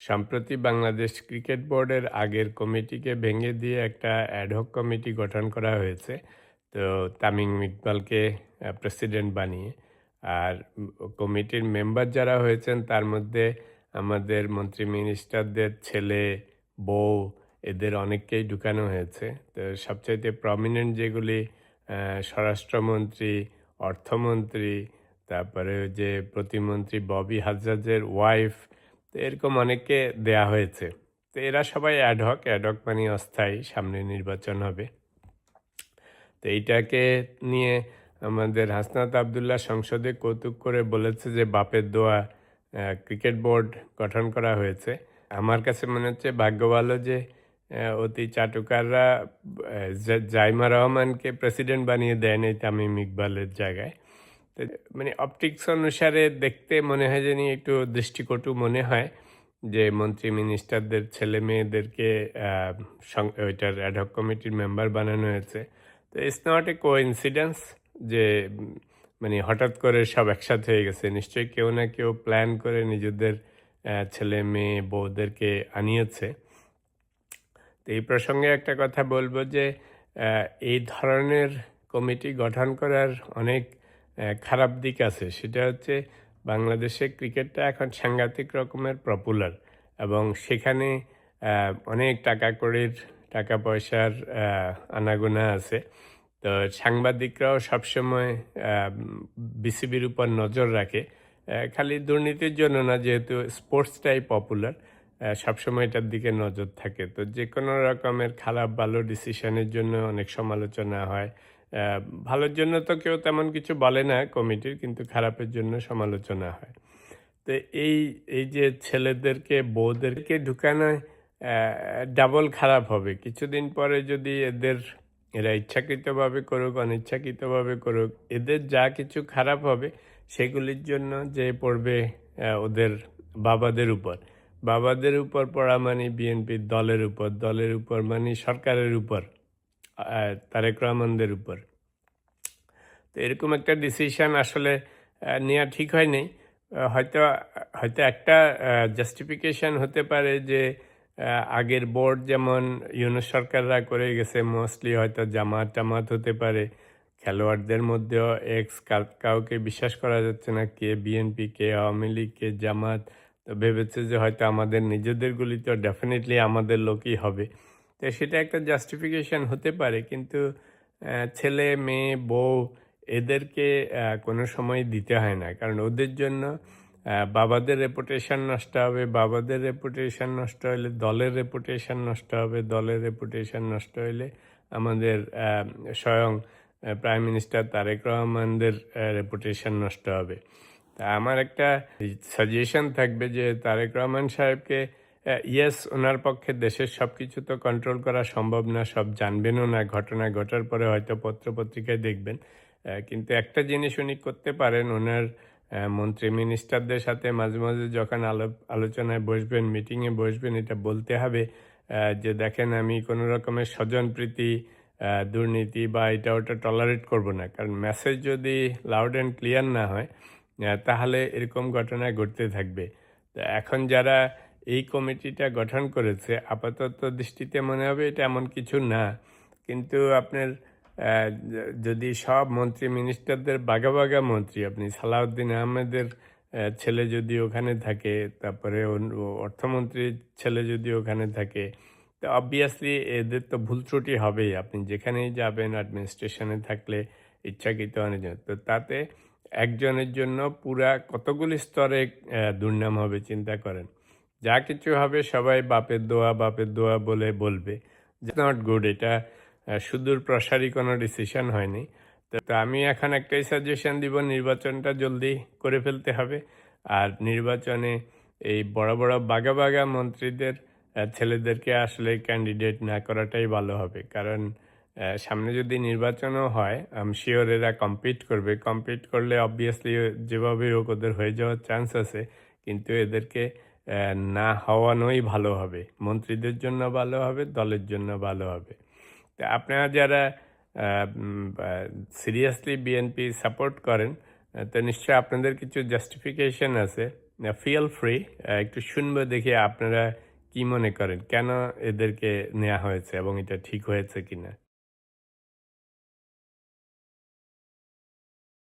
সম্প্রতি বাংলাদেশ ক্রিকেট বোর্ডের আগের কমিটিকে ভেঙে দিয়ে একটা অ্যাডহক কমিটি গঠন করা হয়েছে। তো তামিম ইকবালকে প্রেসিডেন্ট বানিয়ে। আর কমিটির মেম্বার যারা হয়েছেন তার মধ্যে আমাদের মন্ত্রী মিনিস্টারদের ছেলে, বউ এদের অনেককেই ঢুকানো হয়েছে। তো সবচাইতে প্রমিনেন্ট যেগুলি স্বরাষ্ট্রমন্ত্রী, অর্থমন্ত্রী, তারপরে ওই যে প্রতিমন্ত্রী ববি হাজ্জাজের ওয়াইফ, তো এরকম অনেককে দেয়া হয়েছে। তো এরা সবাই অ্যাডহক, অ্যাডহক মানে অস্থায়ী, সামনে নির্বাচন হবে। তো এইটাকে নিয়ে আমাদের হাসনাত আবদুল্লাহ সংসদে কৌতুক করে বলেছে যে বাপের দোয়া ক্রিকেট বোর্ড গঠন করা হয়েছে। আমার কাছে মনে হচ্ছে ভাগ্য ভালো যে অতি চাটুকাররা জাইমা রহমানকে প্রেসিডেন্ট বানিয়ে দেয়নি তামিম ইকবালের জায়গায়। তো মানে অপটিক্স অনুসারে দেখতে মনে হয় জানি একটু দৃষ্টিকটু মনে হয় যে মন্ত্রী মিনিস্টারদের ছেলে মেয়েদেরকে ওইটার অ্যাডহক কমিটির মেম্বার বানানো হয়েছে। তো ইটস নট এ কোইন্সিডেন্স যে মানে হঠাৎ করে সব একসাথে হয়ে গেছে। নিশ্চয়ই কেউ না কেউ প্ল্যান করে নিজেদের ছেলে মেয়ে বউদেরকে আনিয়েছে। তো এই প্রসঙ্গে একটা কথা বলবো যে এই ধরনের কমিটি গঠন করার অনেক খারাপ দিক আছে। সেটা হচ্ছে বাংলাদেশে ক্রিকেটটা এখন সাংঘাতিক রকমের পপুলার এবং সেখানে অনেক টাকা পয়সার আনাগোনা আছে। তো সাংবাদিকরাও সবসময় বিসিবির উপর নজর রাখে, খালি দুর্নীতির জন্য না, যেহেতু স্পোর্টসটাই পপুলার, সবসময় এটার দিকে নজর থাকে। তো যে কোনো রকমের খারাপ ভালো ডিসিশনের জন্য অনেক সমালোচনা হয়। ভালোর জন্য তো কেউ তেমন কিছু বলে না কমিটির, কিন্তু খারাপের জন্য সমালোচনা হয়। তো এই এই যে ছেলেদেরকে বউদেরকে ঢুকানোয় ডাবল খারাপ হবে। কিছুদিন পরে যদি এরা ইচ্ছাকৃতভাবে করুক অনিচ্ছাকৃতভাবে করুক, এদের যা কিছু খারাপ হবে সেগুলির জন্য যে পড়বে ওদের বাবাদের উপর। বাবাদের উপর পড়া মানে বিএনপির দলের উপর মানে সরকারের উপর, তারেক রহমানদের উপর। তো এরকম একটা ডিসিশন আসলে নেওয়া ঠিক হয়নি। হয়তো হয়তো একটা জাস্টিফিকেশন হতে পারে যে আগের বোর্ড যেমন ইউনূস সরকাররা করে গেছে, মোস্টলি হয়তো জামাত হতে পারে। খেলোয়াড়দের মধ্যেও কাউকে বিশ্বাস করা যাচ্ছে না, কে বিএনপি, কে আওয়ামী লীগ, কে জামাত। তো ভেবেছে যে হয়তো আমাদের নিজেদের গুলিতে ডেফিনেটলি আমাদের লোকই হবে। তো সেটা একটা জাস্টিফিকেশন হতে পারে, কিন্তু ছেলে মেয়ে বউ এদেরকে কোনো সময় দিতে হয় না, কারণ ওদের জন্য বাবাদের রেপুটেশন নষ্ট হবে, বাবাদের রেপুটেশন নষ্ট হলে দলের রেপুটেশন নষ্ট হবে, দলের রেপুটেশন নষ্ট হলে আমাদের স্বয়ং প্রাইম মিনিস্টার তারেক রহমানদের রেপুটেশন নষ্ট হবে। তা আমার একটা সাজেশন থাকবে যে তারেক রহমান সাহেবকে, ইয়েস ওনার পক্ষে দেশের সব কিছু তো কন্ট্রোল করা সম্ভব না, সব জানবেনও না, ঘটনা ঘটার পরে হয়তো পত্রপত্রিকায় দেখবেন। কিন্তু একটা জিনিস উনি করতে পারেন, ওনার মন্ত্রী মিনিস্টারদের সাথে মাঝে মাঝে যখন আলোচনায় বসবেন, মিটিংয়ে বসবেন, এটা বলতে হবে যে দেখেন আমি কোনো রকমের স্বজনপ্রীতি, দুর্নীতি বা এটা ওটা টলারেট করব না, কারণ মেসেজ যদি লাউড অ্যান্ড ক্লিয়ার না হয় তাহলে এরকম ঘটনা ঘটতে থাকবে। তো এখন যারা এই কমিটিটা গঠন করেছে আপাতত দৃষ্টিতে মনে হবে এটা এমন কিছু না, কিন্তু আপনার যদি সব মন্ত্রী মিনিস্টারদের বাঘা বাঘা মন্ত্রী, আপনি সালাউদ্দিন আহমেদের ছেলে যদি ওখানে থাকে, তারপরে অর্থমন্ত্রীর ছেলে যদি ওখানে থাকে, তো অবভিয়াসলি এদের তো ভুল ত্রুটি হবেই। আপনি যেখানেই যাবেন অ্যাডমিনিস্ট্রেশনে থাকলে ইচ্ছাকৃত অনিচ্ছা, তো তাতে একজনের জন্য পুরা কতগুলি স্তরে দুর্নাম হবে চিন্তা করেন। যা কিছু হবে সবাই বাপের দোয়া বলে বলবে। Not good. এটা সুদূর প্রসারী কোনো ডিসিশন হয়নি। তো আমি এখন একটাই সাজেশন দিব, নির্বাচনটা জলদি করে ফেলতে হবে। আর নির্বাচনে এই বড় বড় বাঘা বাঘা মন্ত্রীদের ছেলেদেরকে আসলে ক্যান্ডিডেট না করাটাই ভালো হবে, কারণ সামনে যদি নির্বাচনও হয় আই শিওর এরা কম্পিট করলে অবভিয়াসলি যেভাবে হোক ওদের হয়ে যাওয়ার চান্স আছে, কিন্তু এদেরকে না হওয়ানোই ভালো হবে, মন্ত্রীদের জন্য ভালো হবে, দলের জন্য ভালো হবে। তো আপনারা যারা সিরিয়াসলি বিএনপি সাপোর্ট করেন, তো নিশ্চয়ই আপনাদের কিছু জাস্টিফিকেশন আছে ফিল ফ্রি। একটু শুনবো দেখি আপনারা কি মনে করেন? কেন এদেরকে নেয়া হয়েছে এবং এটা ঠিক হয়েছে কিনা?